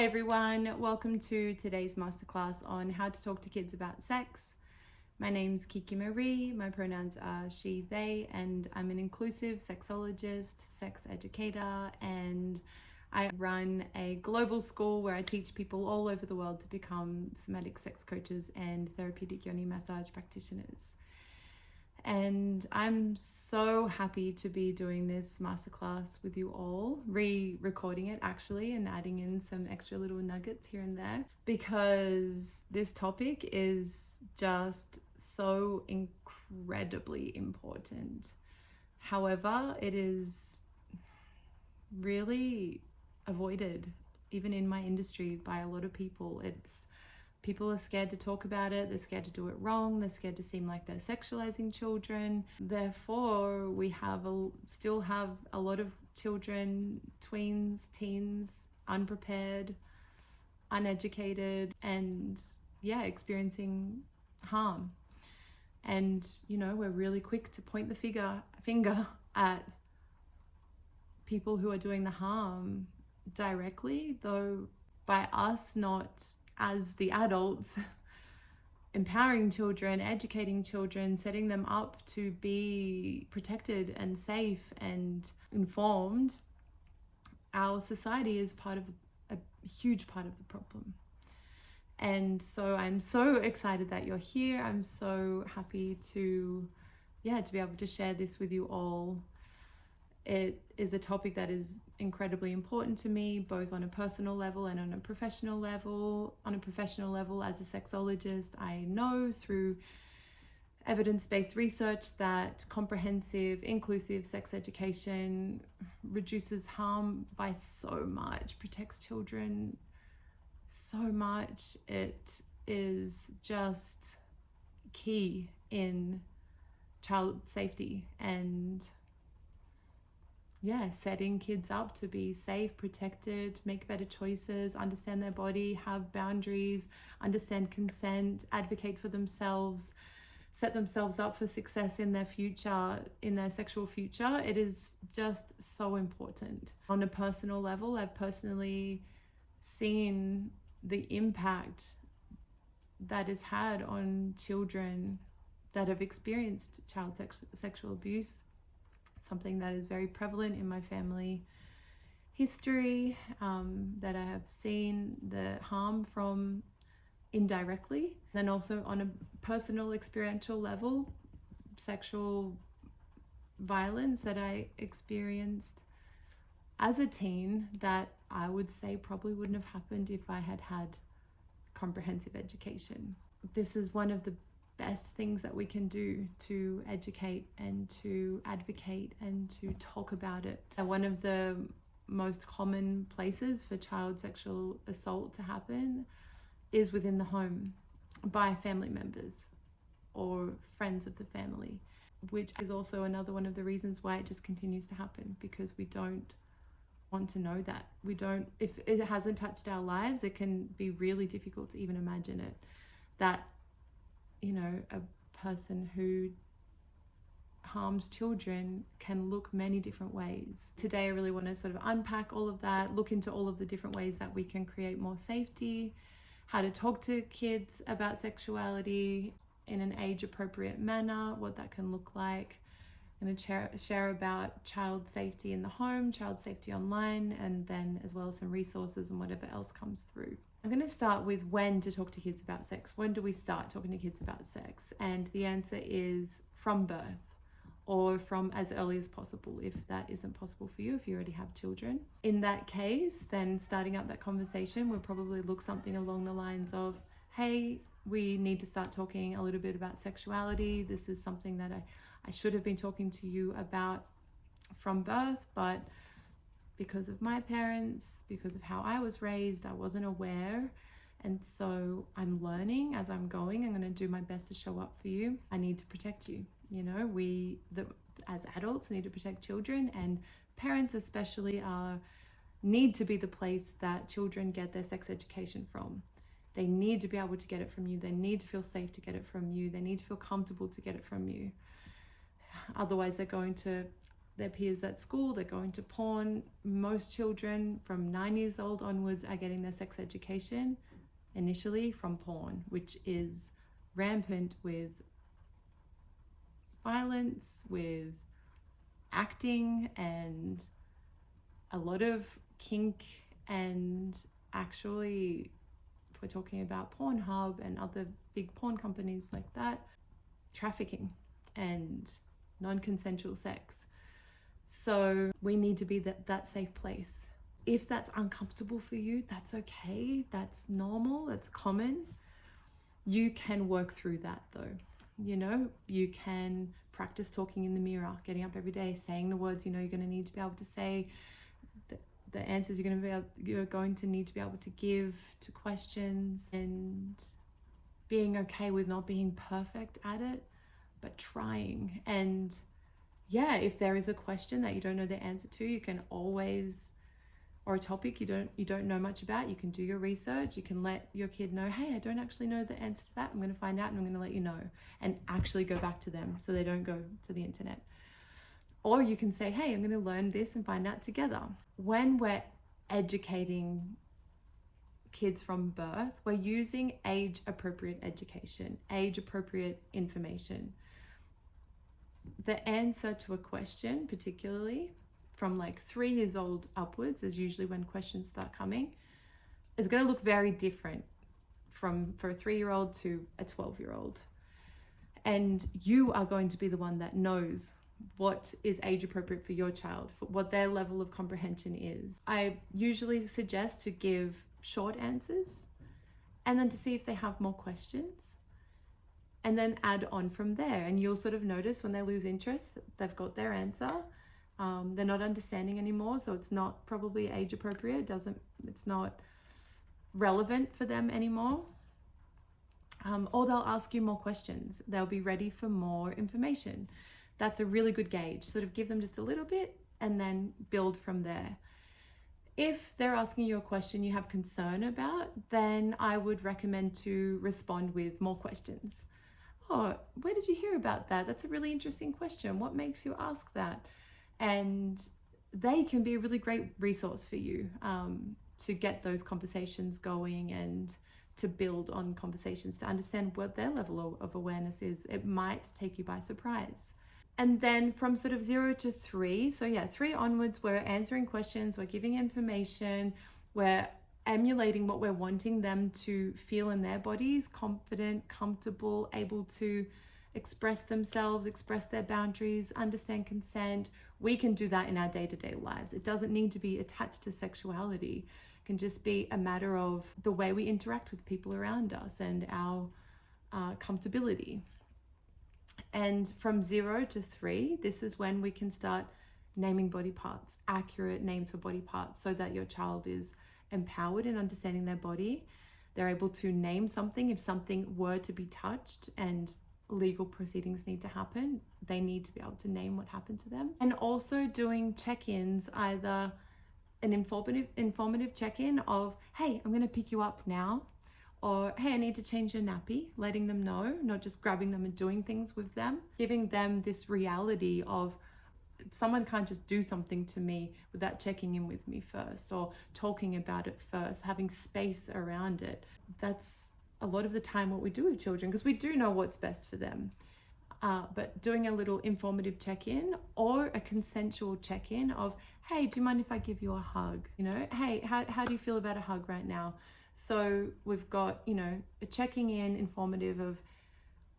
Hi everyone, welcome to today's masterclass on how to talk to kids about sex. My name's Kiki Marie, my pronouns are she, they, and I'm an inclusive sexologist, sex educator, and I run a global school where I teach people all over the world to become somatic sex coaches and therapeutic yoni massage practitioners. And I'm so happy to be doing this masterclass with you all, re-recording it actually and adding in some extra little nuggets here and there, because this topic is just so incredibly important. However, it is really avoided, even in my industry, by a lot of people. People are scared to talk about it, they're scared to do it wrong, they're scared to seem like they're sexualizing children. Therefore, we still have a lot of children, tweens, teens, unprepared, uneducated, and experiencing harm. And, we're really quick to point the finger at people who are doing the harm directly, though by us not as the adults empowering children, educating children, setting them up to be protected and safe and informed, our society is a huge part of the problem. And so I'm so excited that you're here. I'm so happy to be able to share this with you all. It is a topic that is incredibly important to me, both on a personal level and on a professional level. On a professional level, as a sexologist, I know through evidence-based research that comprehensive, inclusive sex education reduces harm by so much, protects children so much. It is just key in child safety and setting kids up to be safe, protected, make better choices, understand their body, have boundaries, understand consent, advocate for themselves, set themselves up for success in their future, in their sexual future. It is just so important. On a personal level, I've personally seen the impact that is had on children that have experienced child sexual abuse. Something that is very prevalent in my family history, that I have seen the harm from indirectly. Then also on a personal experiential level, sexual violence that I experienced as a teen that I would say probably wouldn't have happened if I had had comprehensive education. This is one of the best things that we can do to educate and to advocate and to talk about it. One of the most common places for child sexual assault to happen is within the home by family members or friends of the family, which is also another one of the reasons why it just continues to happen, because we don't want to know that. If it hasn't touched our lives, it can be really difficult to even imagine it, that a person who harms children can look many different ways. Today, I really want to sort of unpack all of that, look into all of the different ways that we can create more safety, how to talk to kids about sexuality in an age-appropriate manner, what that can look like. I'm going to share about child safety in the home, child safety online, and then as well as some resources and whatever else comes through. I'm going to start with when to talk to kids about sex. When do we start talking to kids about sex? And the answer is from birth, or from as early as possible if that isn't possible for you, if you already have children. In that case, then starting up that conversation will probably look something along the lines of, hey, we need to start talking a little bit about sexuality. This is something that I should have been talking to you about from birth, but because of my parents, because of how I was raised, I wasn't aware. And so I'm learning as I'm going. I'm going to do my best to show up for you. I need to protect you. As adults need to protect children, and parents especially need to be the place that children get their sex education from. They need to be able to get it from you. They need to feel safe to get it from you. They need to feel comfortable to get it from you. Otherwise, they're their peers at school, they're going to porn. Most children from 9 years old onwards are getting their sex education initially from porn, which is rampant with violence, with acting, and a lot of kink, and actually, if we're talking about Pornhub and other big porn companies like that, trafficking and non-consensual sex. So we need to be that safe place. If that's uncomfortable for you, that's okay. That's normal. That's common. You can work through that though. You know, you can practice talking in the mirror, getting up every day, saying the words you know you're going to need to be able to say, the answers you're going to need to be able to give to questions, and being okay with not being perfect at it, but trying. And yeah, if there is a question that you don't know the answer to, you can always, or a topic you don't know much about, you can do your research. You can let your kid know, hey, I don't actually know the answer to that. I'm going to find out and I'm going to let you know, and actually go back to them so they don't go to the internet. Or you can say, hey, I'm going to learn this and find out together. When we're educating kids from birth, we're using age-appropriate education, age-appropriate information. The answer to a question, particularly from like 3 years old upwards, is usually when questions start coming, is going to look very different for a 3-year-old to a 12-year-old. And you are going to be the one that knows what is age appropriate for your child, for what their level of comprehension is. I usually suggest to give short answers and then to see if they have more questions, and then add on from there. And you'll sort of notice when they lose interest, they've got their answer. They're not understanding anymore, so it's not probably age appropriate. It's not relevant for them anymore. Or they'll ask you more questions. They'll be ready for more information. That's a really good gauge. Sort of give them just a little bit and then build from there. If they're asking you a question you have concern about, then I would recommend to respond with more questions. Oh, where did you hear about that? That's a really interesting question. What makes you ask that? And they can be a really great resource for you to get those conversations going and to build on conversations, to understand what their level of awareness is. It might take you by surprise. And then from sort of 0 to 3, so yeah, 3 onwards, we're answering questions, we're giving information, we're emulating what we're wanting them to feel in their bodies, confident, comfortable, able to express themselves, express their boundaries, understand consent. We can do that in our day-to-day lives. It doesn't need to be attached to sexuality. It can just be a matter of the way we interact with people around us and our comfortability. And from 0 to 3, this is when we can start naming body parts, accurate names for body parts, so that your child is empowered in understanding their body. They're able to name something. If something were to be touched and legal proceedings need to happen, they need to be able to name what happened to them. And also doing check-ins, either an informative check-in of, hey, I'm going to pick you up now, or hey, I need to change your nappy, letting them know, not just grabbing them and doing things with them, giving them this reality of someone can't just do something to me without checking in with me first or talking about it first, having space around it. That's a lot of the time what we do with children, because we do know what's best for them. But doing a little informative check-in or a consensual check-in of, hey, do you mind if I give you a hug? You know, hey, how do you feel about a hug right now? So we've got, you know, a checking in informative of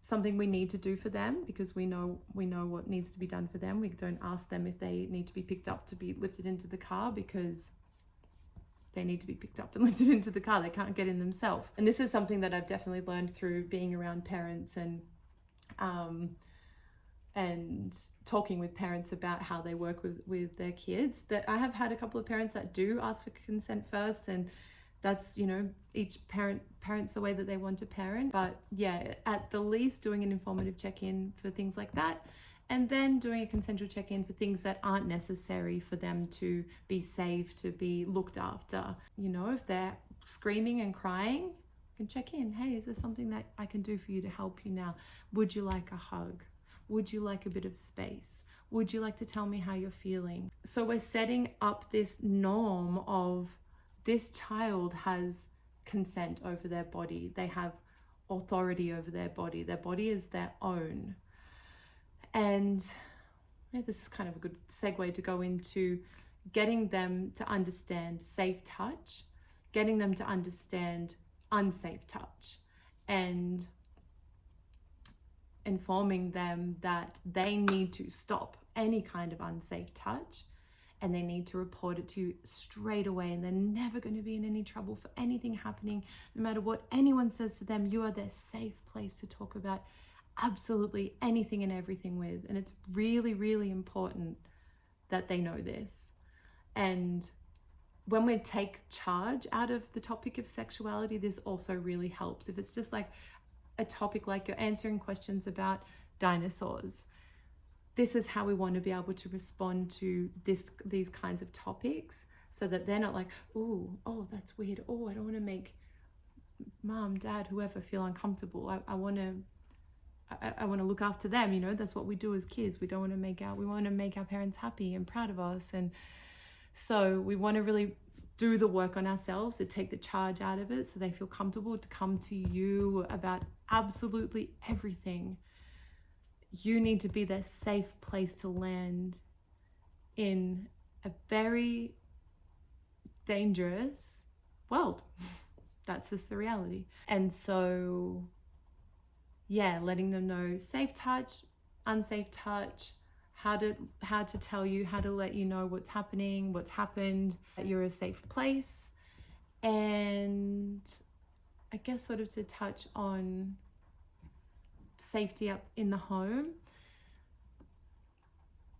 something we need to do for them, because we know what needs to be done for them. We don't ask them if they need to be picked up to be lifted into the car, because they need to be picked up and lifted into the car. They can't get in themselves. And this is something that I've definitely learned through being around parents and talking with parents about how they work with their kids. That I have had a couple of parents that do ask for consent first, and that's, you know, each parents the way that they want to parent. But yeah, at the least doing an informative check-in for things like that, and then doing a consensual check-in for things that aren't necessary for them to be safe, to be looked after. You know, if they're screaming and crying, you can check in. Hey, is there something that I can do for you to help you now? Would you like a hug? Would you like a bit of space? Would you like to tell me how you're feeling? So we're setting up this norm of this child has consent over their body. They have authority over their body. Their body is their own. And this is kind of a good segue to go into getting them to understand safe touch, getting them to understand unsafe touch, and informing them that they need to stop any kind of unsafe touch and they need to report it to you straight away, and they're never going to be in any trouble for anything happening. No matter what anyone says to them, you are their safe place to talk about absolutely anything and everything with. And it's really, really important that they know this. And when we take charge out of the topic of sexuality, this also really helps. If it's just like a topic like you're answering questions about dinosaurs, this is how we want to be able to respond to these kinds of topics, so that they're not like, oh, that's weird. Oh, I don't want to make mom, dad, whoever feel uncomfortable. I want to look after them. You know, that's what we do as kids. We want to make our parents happy and proud of us. And so we want to really do the work on ourselves to take the charge out of it, so they feel comfortable to come to you about absolutely everything. You need to be their safe place to land in a very dangerous world. That's just the reality. And so, yeah, letting them know safe touch, unsafe touch, how to tell you, how to let you know what's happening, what's happened, that you're a safe place. And I guess sort of to touch on safety up in the home,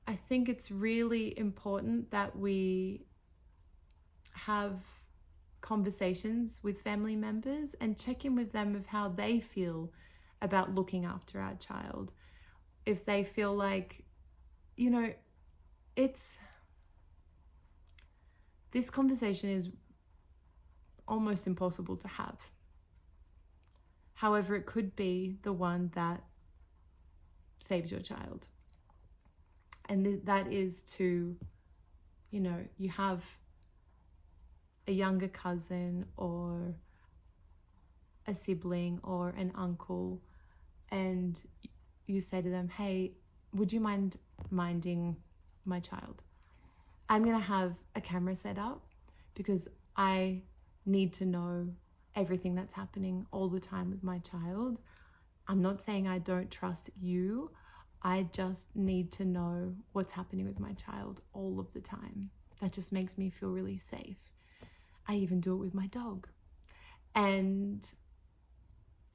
I think it's really important that we have conversations with family members and check in with them of how they feel about looking after our child. If they feel like, you know, this conversation is almost impossible to have. However, it could be the one that saves your child. And that is to, you know, you have a younger cousin or a sibling or an uncle, and you say to them, hey, would you mind minding my child? I'm going to have a camera set up because I need to know everything that's happening all the time with my child. I'm not saying I don't trust you. I just need to know what's happening with my child all of the time. That just makes me feel really safe. I even do it with my dog. And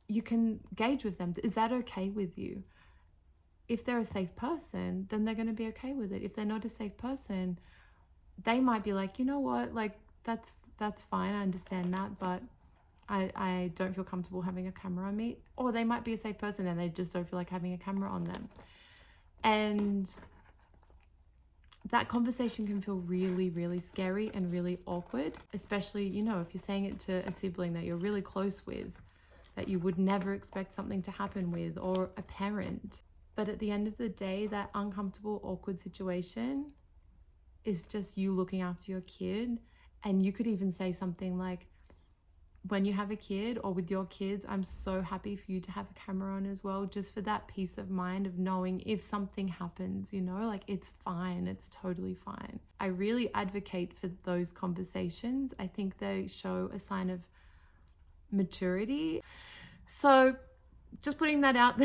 you can gauge with them. Is that okay with you? If they're a safe person, then they're going to be okay with it. If they're not a safe person, they might be like, you know what, like that's fine. I understand that, but I don't feel comfortable having a camera on me. Or they might be a safe person and they just don't feel like having a camera on them. And that conversation can feel really, really scary and really awkward, especially, you know, if you're saying it to a sibling that you're really close with, that you would never expect something to happen with, or a parent. But at the end of the day, that uncomfortable, awkward situation is just you looking after your kid. And you could even say something like, when you have a kid or with your kids, I'm so happy for you to have a camera on as well, just for that peace of mind of knowing if something happens, you know, like it's fine, it's totally fine. I really advocate for those conversations. I think they show a sign of maturity. So just putting that out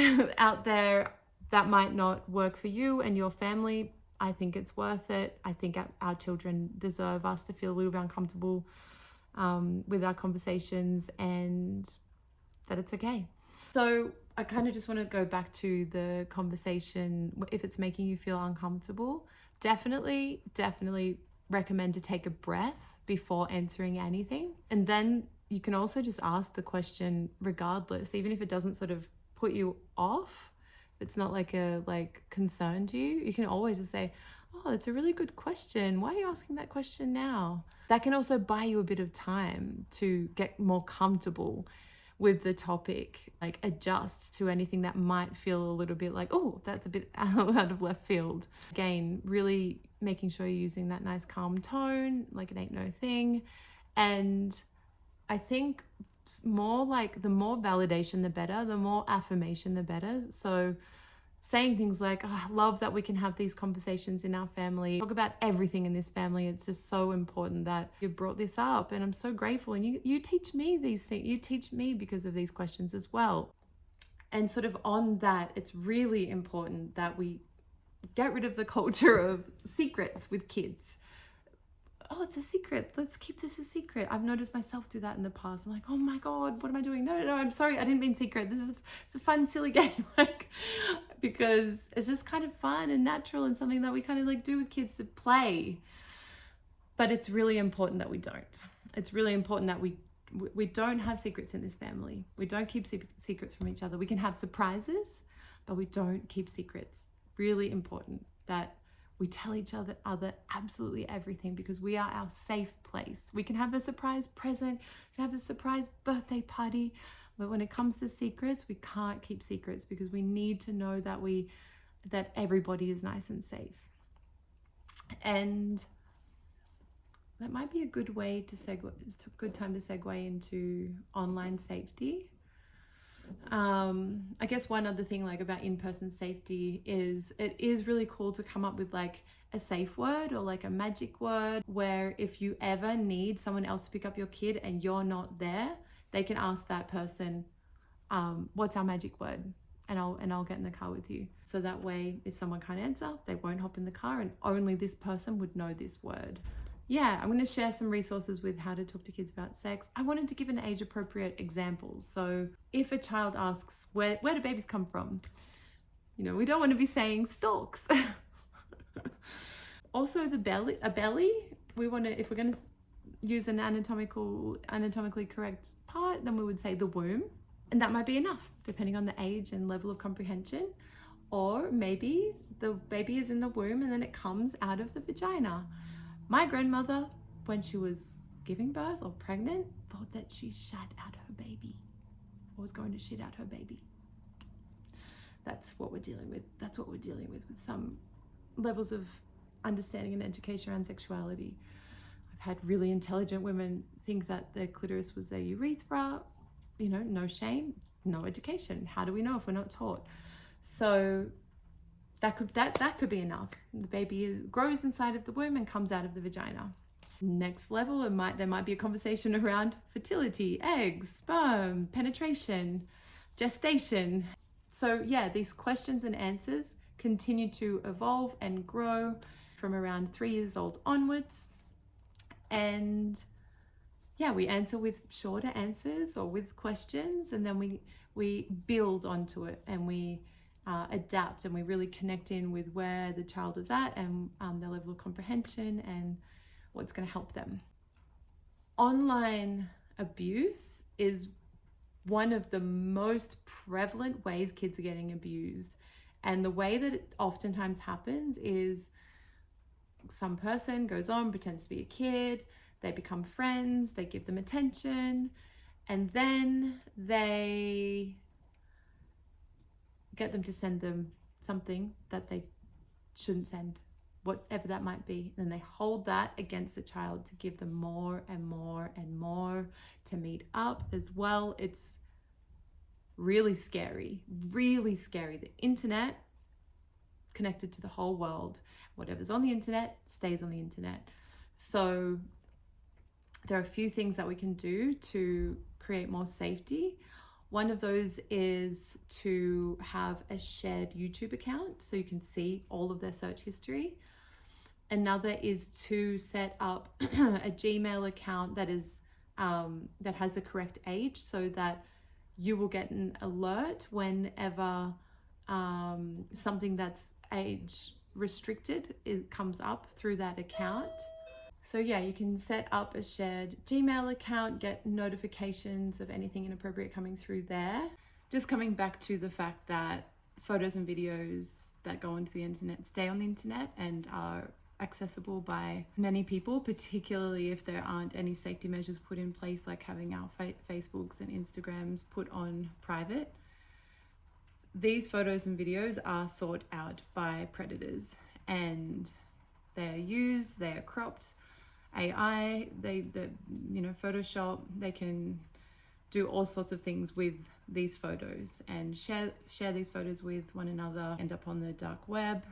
there, that might not work for you and your family. I think it's worth it. I think our children deserve us to feel a little bit uncomfortable with our conversations, and that it's okay. So I kind of just want to go back to the conversation. If it's making you feel uncomfortable, definitely recommend to take a breath before answering anything. And then you can also just ask the question regardless, even if it doesn't sort of put you off. It's not like a concern to you. You can always just say, oh, it's a really good question. Why are you asking that question now? That can also buy you a bit of time to get more comfortable with the topic, like adjust to anything that might feel a little bit like, oh, that's a bit out of left field. Again, really making sure you're using that nice calm tone, like it ain't no thing. And I think more like the more validation, the better, the more affirmation, the better. So saying things like, oh, I love that we can have these conversations in our family, talk about everything in this family. It's just so important that you brought this up, and I'm so grateful. And you teach me these things. You teach me because of these questions as well. And sort of on that, it's really important that we get rid of the culture of secrets with kids. Oh, it's a secret. Let's keep this a secret. I've noticed myself do that in the past. I'm like, oh my God, what am I doing? No, I'm sorry. I didn't mean secret. It's a fun, silly game. Like, because it's just kind of fun and natural and something that we kind of like do with kids to play. But it's really important that we don't. It's really important that we don't have secrets in this family. We don't keep secrets from each other. We can have surprises, but we don't keep secrets. Really important that we tell each other absolutely everything, because we are our safe place. We can have a surprise present, we can have a surprise birthday party, but when it comes to secrets, we can't keep secrets, because we need to know that everybody is nice and safe. And that might be a good way to segue. It's a good time to segue into online safety. I guess one other thing like about in-person safety is it is really cool to come up with like a safe word or like a magic word, where if you ever need someone else to pick up your kid and you're not there, they can ask that person, what's our magic word? And I'll get in the car with you. So that way, if someone can't answer, they won't hop in the car, and only this person would know this word. Yeah, I'm going to share some resources with how to talk to kids about sex. I wanted to give an age-appropriate example. So if a child asks, where do babies come from? You know, we don't want to be saying stalks. Also, a belly, we want to, if we're going to use an anatomically correct part, then we would say the womb. And that might be enough, depending on the age and level of comprehension. Or maybe the baby is in the womb and then it comes out of the vagina. My grandmother, when she was giving birth or pregnant, thought that she shat out her baby, or was going to shit out her baby. That's what we're dealing with. That's what we're dealing with some levels of understanding and education around sexuality. I've had really intelligent women think that their clitoris was their urethra. You know, no shame, no education. How do we know if we're not taught? So that could be enough. The baby grows inside of the womb and comes out of the vagina. Next level, there might be a conversation around fertility, eggs, sperm, penetration, gestation. So yeah, these questions and answers continue to evolve and grow from around 3 years old onwards. And yeah, we answer with shorter answers or with questions, and then we build onto it, and we adapt, and we really connect in with where the child is at and their level of comprehension and what's going to help them. Online abuse is one of the most prevalent ways kids are getting abused. And the way that it oftentimes happens is some person goes on, pretends to be a kid, they become friends, they give them attention, and then they get them to send them something that they shouldn't send, whatever that might be. And they hold that against the child to give them more and more and more to meet up as well. It's really scary, really scary. The internet connected to the whole world. Whatever's on the internet stays on the internet. So there are a few things that we can do to create more safety. One of those is to have a shared YouTube account so you can see all of their search history. Another is to set up a Gmail account that has the correct age, so that you will get an alert whenever something that's age restricted comes up through that account. So yeah, you can set up a shared Gmail account, get notifications of anything inappropriate coming through there. Just coming back to the fact that photos and videos that go onto the internet stay on the internet and are accessible by many people, particularly if there aren't any safety measures put in place, like having our Facebooks and Instagrams put on private. These photos and videos are sought out by predators, and they're used, they are cropped. AI, Photoshop, they can do all sorts of things with these photos and share these photos with one another, end up on the dark web.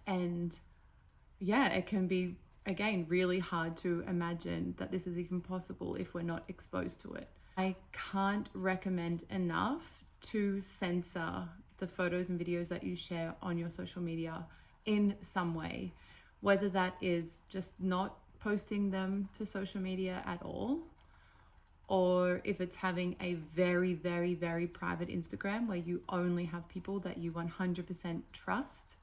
And yeah, it can be, again, really hard to imagine that this is even possible if we're not exposed to it. I can't recommend enough to censor the photos and videos that you share on your social media in some way, whether that is just not posting them to social media at all, or if it's having a very, very, very private Instagram where you only have people that you 100% trust.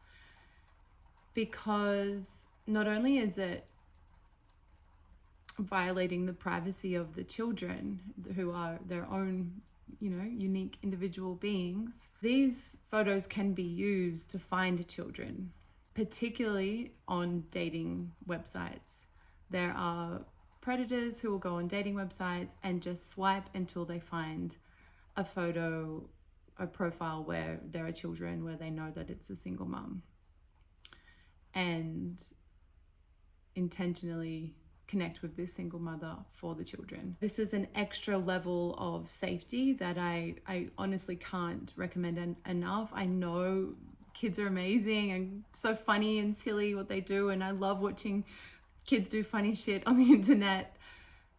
Because not only is it violating the privacy of the children, who are their own, unique individual beings, these photos can be used to find children, particularly on dating websites. There are predators who will go on dating websites and just swipe until they find a photo, a profile where there are children, where they know that it's a single mum, and intentionally connect with this single mother for the children. This is an extra level of safety that I honestly can't recommend enough. I know kids are amazing and so funny and silly what they do, and I love watching kids do funny shit on the internet.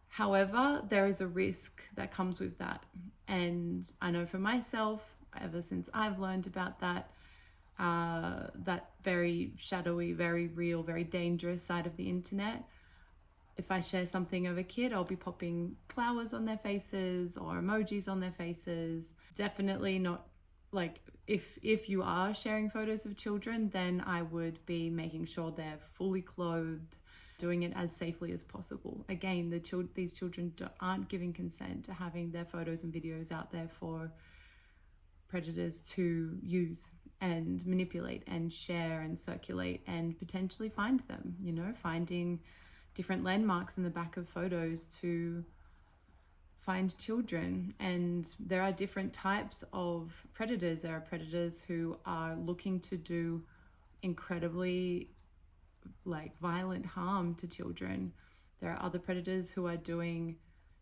However, there is a risk that comes with that. And I know for myself, ever since I've learned about that very shadowy, very real, very dangerous side of the internet, if I share something of a kid, I'll be popping flowers on their faces or emojis on their faces. Definitely not, like, if you are sharing photos of children, then I would be making sure they're fully clothed, doing it as safely as possible. Again, these children aren't giving consent to having their photos and videos out there for predators to use and manipulate and share and circulate and potentially find them, finding different landmarks in the back of photos to find children. And there are different types of predators. There are predators who are looking to do incredibly violent harm to children. There are other predators who are doing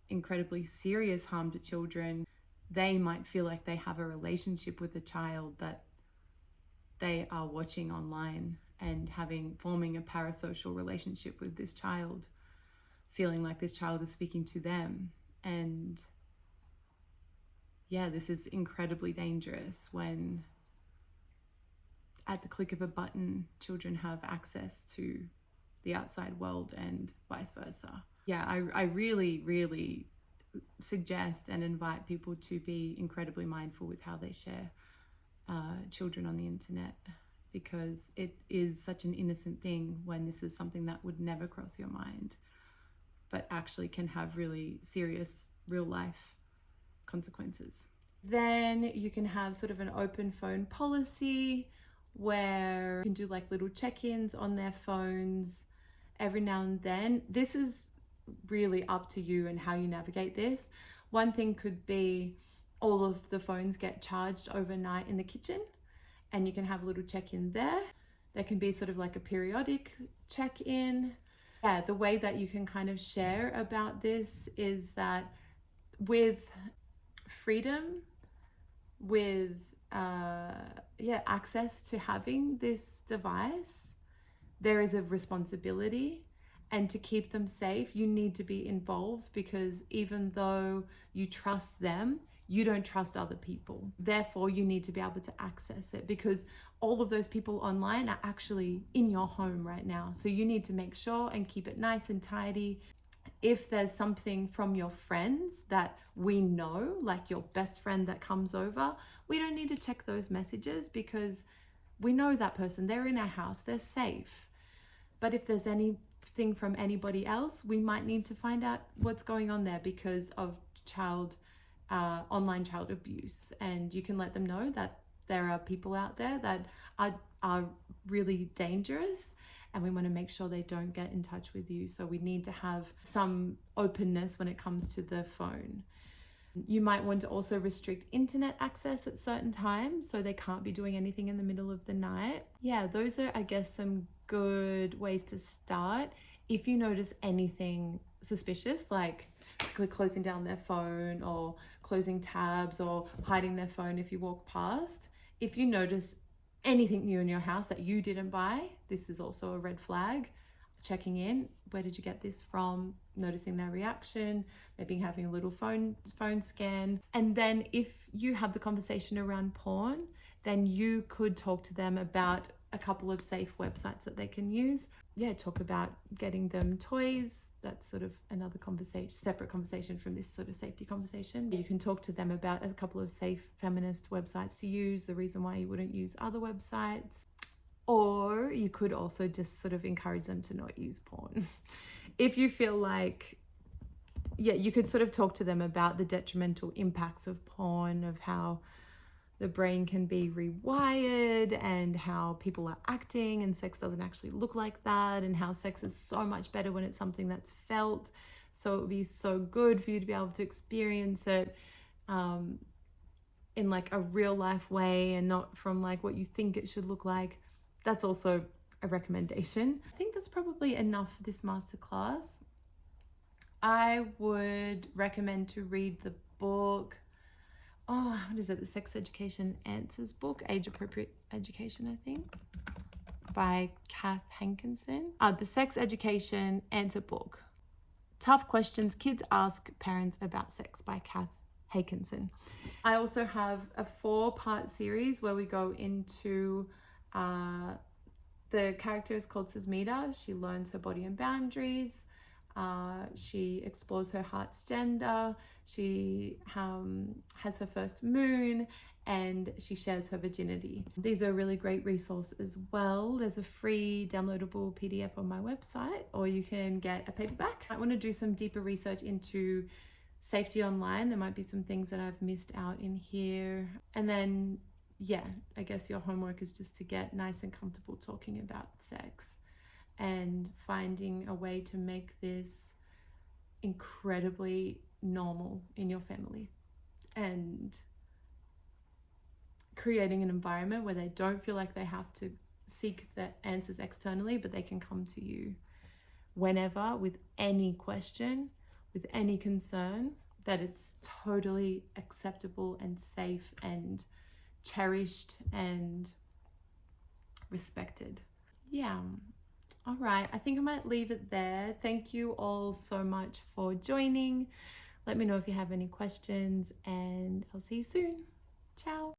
incredibly serious harm to children. They might feel like they have a relationship with a child that they are watching online and forming a parasocial relationship with this child, feeling like this child is speaking to them. And yeah, this is incredibly dangerous when at the click of a button, children have access to the outside world and vice versa. Yeah, I really, really suggest and invite people to be incredibly mindful with how they share children on the internet, because it is such an innocent thing when this is something that would never cross your mind, but actually can have really serious real life consequences. Then you can have sort of an open phone policy where you can do little check-ins on their phones every now and then. This is really up to you and how you navigate this. One thing could be all of the phones get charged overnight in the kitchen, and you can have a little check-in there. There can be sort of like a periodic check-in. Yeah, the way that you can kind of share about this is that with freedom, with access to having this device, there is a responsibility, and to keep them safe, you need to be involved, because even though you trust them, you don't trust other people. Therefore, you need to be able to access it, because all of those people online are actually in your home right now. So you need to make sure and keep it nice and tidy. If there's something from your friends that we know, like your best friend that comes over, we don't need to check those messages because we know that person, they're in our house, they're safe. But if there's anything from anybody else, we might need to find out what's going on there because of online child abuse. And you can let them know that there are people out there that are really dangerous, and we want to make sure they don't get in touch with you. So we need to have some openness when it comes to the phone. You might want to also restrict internet access at certain times, so they can't be doing anything in the middle of the night. Yeah, those are, I guess, some good ways to start. If you notice anything suspicious, like closing down their phone or closing tabs or hiding their phone if you walk past, if you notice anything new in your house that you didn't buy, this is also a red flag. Checking in, where did you get this from? Noticing their reaction, maybe having a little phone scan. And then if you have the conversation around porn, then you could talk to them about a couple of safe websites that they can use. Yeah, talk about getting them toys. That's sort of another conversation, separate conversation from this sort of safety conversation. You can talk to them about a couple of safe feminist websites to use, the reason why you wouldn't use other websites. Or you could also just sort of encourage them to not use porn. If you feel like, yeah, you could sort of talk to them about the detrimental impacts of porn, of how the brain can be rewired and how people are acting and sex doesn't actually look like that, and how sex is so much better when it's something that's felt. So it would be so good for you to be able to experience it in like a real life way and not from like what you think it should look like. That's also a recommendation. I think that's probably enough for this masterclass. I would recommend to read the book. Oh, what is it? The Sex Education Answers book, Age Appropriate Education, I think, by Kath Hankinson. The Sex Education Answer book. Tough Questions Kids Ask Parents About Sex by Kath Hankinson. I also have a 4-part series where we go into the character is called Susmita. She learns her body and boundaries. She explores her heart's gender. She has her first moon, and she shares her virginity. These are a really great resource as well. There's a free downloadable PDF on my website, or you can get a paperback. I want to do some deeper research into safety online. There might be some things that I've missed out in here. And then, yeah, I guess your homework is just to get nice and comfortable talking about sex and finding a way to make this incredibly normal in your family, and creating an environment where they don't feel like they have to seek the answers externally, but they can come to you whenever with any question, with any concern, that it's totally acceptable and safe and cherished and respected. Yeah. All right, I think I might leave it there. Thank you all so much for joining. Let me know if you have any questions, and I'll see you soon. Ciao.